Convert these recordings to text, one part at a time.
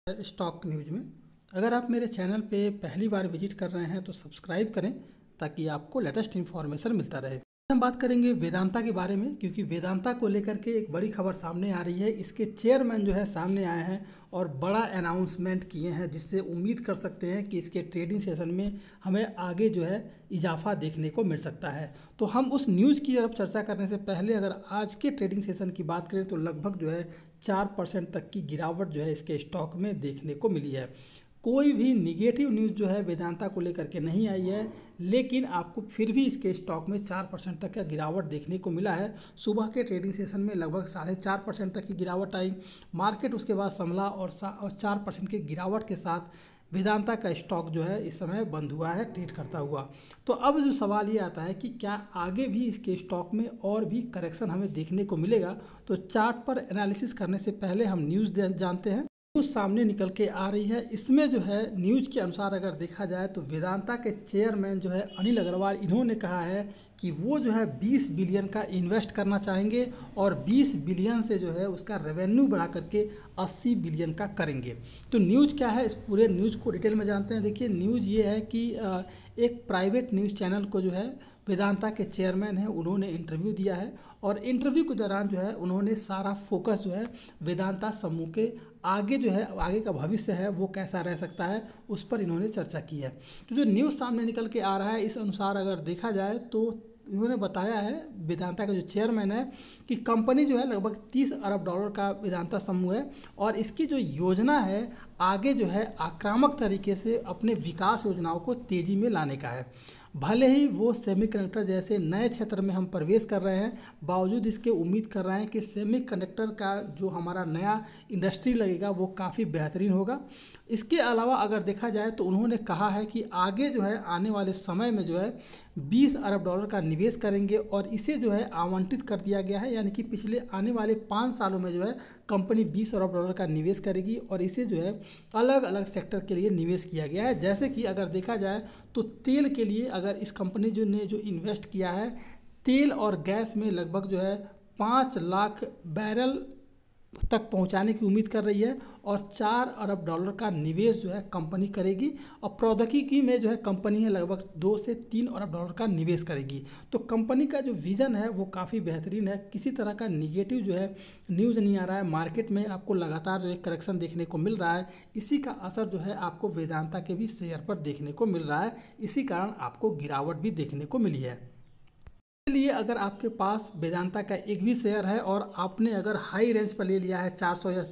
Stock news में। अगर आप मेरे चैनल पे पहली बार विजिट कर रहे हैं तो सब्सक्राइब करें ताकि आपको लेटेस्ट इन्फॉर्मेशन मिलता रहे। हम बात करेंगे वेदांता के बारे में, क्योंकि वेदांता को लेकर के एक बड़ी खबर सामने आ रही है। इसके चेयरमैन जो है सामने आए हैं और बड़ा अनाउंसमेंट किए हैं, जिससे उम्मीद कर सकते हैं कि इसके ट्रेडिंग सेशन में हमें आगे जो है इजाफा देखने को मिल सकता है। तो हम उस न्यूज़ की तरफ चर्चा करने से पहले अगर आज के ट्रेडिंग सेशन की बात करें तो लगभग जो है 4% तक की गिरावट जो है इसके स्टॉक में देखने को मिली है। कोई भी निगेटिव न्यूज़ जो है वेदांता को लेकर के नहीं आई है, लेकिन आपको फिर भी इसके स्टॉक में 4% तक का गिरावट देखने को मिला है। सुबह के ट्रेडिंग सेशन में लगभग 4.5% तक की गिरावट आई। मार्केट उसके बाद संभला और 4% की गिरावट के साथ वेदांता का स्टॉक जो है इस समय बंद हुआ है ट्रेड करता हुआ। तो अब जो सवाल ये आता है कि क्या आगे भी इसके स्टॉक में और भी करेक्शन हमें देखने को मिलेगा। तो चार्ट पर एनालिसिस करने से पहले हम न्यूज़ जानते हैं। न्यूज़ सामने निकल के आ रही है। इसमें जो है न्यूज़ के अनुसार अगर देखा जाए तो वेदांता के चेयरमैन जो है अनिल अग्रवाल, इन्होंने कहा है कि वो जो है 20 बिलियन का इन्वेस्ट करना चाहेंगे और 20 बिलियन से जो है उसका रेवेन्यू बढ़ा करके 80 बिलियन का करेंगे। तो न्यूज़ क्या है, इस पूरे न्यूज़ को डिटेल में जानते हैं। देखिए, न्यूज़ ये है कि एक प्राइवेट न्यूज़ चैनल को जो है वेदांता के चेयरमैन हैं, उन्होंने इंटरव्यू दिया है और इंटरव्यू के दौरान जो है उन्होंने सारा फोकस जो है वेदांता समूह के आगे जो है आगे का भविष्य है वो कैसा रह सकता है उस पर इन्होंने चर्चा की है। तो जो न्यूज़ सामने निकल के आ रहा है इस अनुसार अगर देखा जाए तो इन्होंने बताया है, वेदांता का जो चेयरमैन है, कि कंपनी जो है लगभग 30 अरब डॉलर का वेदांता समूह है और इसकी जो योजना है आगे जो है आक्रामक तरीके से अपने विकास योजनाओं को तेज़ी में लाने का है। भले ही वो सेमीकंडक्टर जैसे नए क्षेत्र में हम प्रवेश कर रहे हैं, बावजूद इसके उम्मीद कर रहे हैं कि सेमीकंडक्टर का जो हमारा नया इंडस्ट्री लगेगा वो काफ़ी बेहतरीन होगा। इसके अलावा अगर देखा जाए तो उन्होंने कहा है कि आगे जो है आने वाले समय में जो है 20 अरब डॉलर का निवेश करेंगे और इसे जो है आवंटित कर दिया गया है, यानी कि पिछले आने वाले 5 सालों में जो है कंपनी 20 अरब डॉलर का निवेश करेगी और इसे जो है अलग अलग सेक्टर के लिए निवेश किया गया है। जैसे कि अगर देखा जाए तो तेल के लिए अगर इस कंपनी ने जो इन्वेस्ट किया है तेल और गैस में लगभग जो है 5 लाख बैरल तक पहुंचाने की उम्मीद कर रही है और 4 अरब डॉलर का निवेश जो है कंपनी करेगी और प्रौद्योगिकी में जो है कंपनी है लगभग 2 से 3 अरब डॉलर का निवेश करेगी। तो कंपनी का जो विज़न है वो काफ़ी बेहतरीन है। किसी तरह का निगेटिव जो है न्यूज़ नहीं आ रहा है। मार्केट में आपको लगातार जो है करेक्शन देखने को मिल रहा है। इसी का असर जो है आपको वेदांता के भी शेयर पर देखने को मिल रहा है। इसी कारण आपको गिरावट भी देखने को मिली है। इसलिए अगर आपके पास वेदांता का एक भी शेयर है और आपने अगर हाई रेंज पर ले लिया है 400 या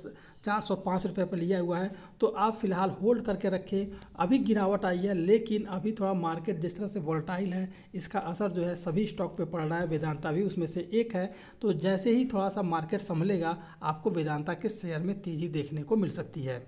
405 रुपये पर लिया हुआ है तो आप फिलहाल होल्ड करके रखें। अभी गिरावट आई है लेकिन अभी थोड़ा मार्केट जिस तरह से वोलेटाइल है इसका असर जो है सभी स्टॉक पे पड़ रहा है, वेदांता भी उसमें से एक है। तो जैसे ही थोड़ा सा मार्केट संभलेगा आपको वेदांता के शेयर में तेज़ी देखने को मिल सकती है।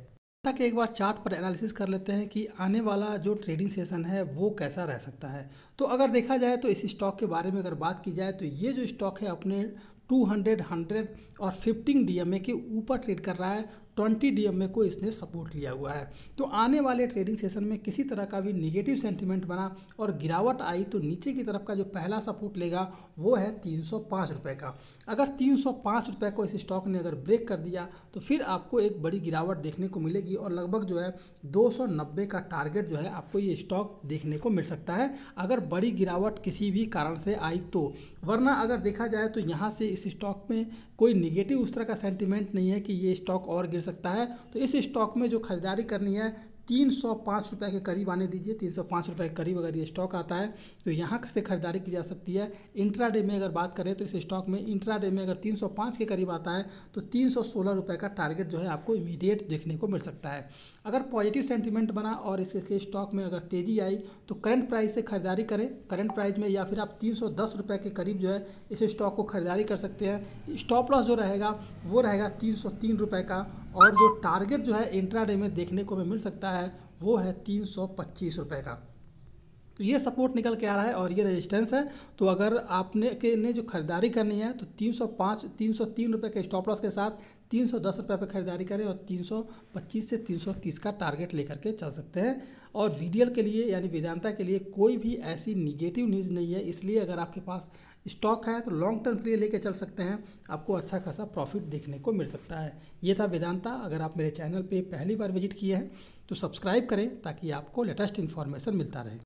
तक एक बार चार्ट पर एनालिसिस कर लेते हैं कि आने वाला जो ट्रेडिंग सेशन है वो कैसा रह सकता है। तो अगर देखा जाए तो इस स्टॉक के बारे में अगर बात की जाए तो ये जो स्टॉक है अपने 200, 100 और 15 डीएमए के ऊपर ट्रेड कर रहा है। 20 डीएमए को इसने सपोर्ट लिया हुआ है। तो आने वाले ट्रेडिंग सेशन में किसी तरह का भी निगेटिव सेंटीमेंट बना और गिरावट आई तो नीचे की तरफ का जो पहला सपोर्ट लेगा वो है 305 रुपये का। अगर 305 रुपये को इस स्टॉक ने अगर ब्रेक कर दिया तो फिर आपको एक बड़ी गिरावट देखने को मिलेगी और लगभग जो है 290 का टारगेट जो है आपको ये स्टॉक देखने को मिल सकता है अगर बड़ी गिरावट किसी भी कारण से आई तो। वरना अगर देखा जाए तो यहाँ से इस स्टॉक में कोई निगेटिव उस तरह का सेंटीमेंट नहीं है कि ये स्टॉक और गिर सकता है। तो इस स्टॉक में जो खरीदारी करनी है 305 रुपये के करीब आने दीजिए। 305 रुपये के करीब अगर ये स्टॉक आता है तो यहाँ से खरीदारी की जा सकती है। इंट्राडे में अगर बात करें तो इस स्टॉक में इंट्राडे में अगर 305 के करीब आता है तो 316 रुपये का टारगेट जो है आपको इमीडिएट देखने को मिल सकता है। अगर पॉजिटिव सेंटीमेंट बना और इसके स्टॉक में अगर तेज़ी आई तो करंट प्राइस से खरीदारी करें, करंट प्राइस में, या फिर आप 310 रुपये के करीब जो है इस स्टॉक को खरीदारी कर सकते हैं। स्टॉप लॉस जो रहेगा वो रहेगा 303 रुपये का और जो टारगेट जो है इंट्राडे में देखने को मिल सकता है वो है 325 रुपये का। तो ये सपोर्ट निकल के आ रहा है और ये रेजिस्टेंस है। तो अगर आपने जो खरीदारी करनी है तो 303 रुपये के स्टॉप लॉस के साथ 310 रुपये पर खरीदारी करें और 325 से 330 का टारगेट लेकर के चल सकते हैं। और वीडियल के लिए यानी वेदांता के लिए कोई भी ऐसी निगेटिव न्यूज़ नहीं है, इसलिए अगर आपके पास स्टॉक है तो लॉन्ग टर्म के लिए लेके चल सकते हैं, आपको अच्छा खासा प्रॉफिट देखने को मिल सकता है। ये था वेदांता। अगर आप मेरे चैनल पे पहली बार विजिट किए हैं तो सब्सक्राइब करें ताकि आपको लेटेस्ट इन्फॉर्मेशन मिलता रहे।